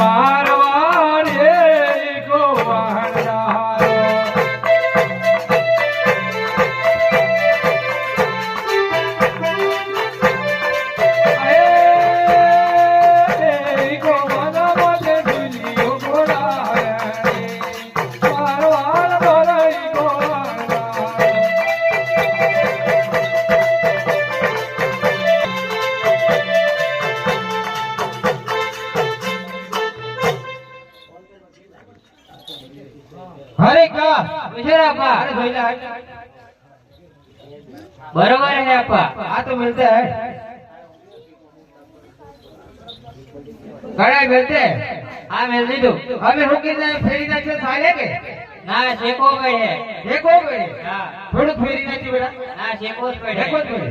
મારવાડે ગોવાળા अरे का मुशरफा अरे भैया बरोबर है आपा आ तो मिलते हैं कड़ा मिलते हैं हाँ मिल दी तो अभी रुकी जाए फेरी ना चल साले के ना शेको गए है शेको गए हाँ थोड़ी फेरी ना चल बेटा ना शेको गए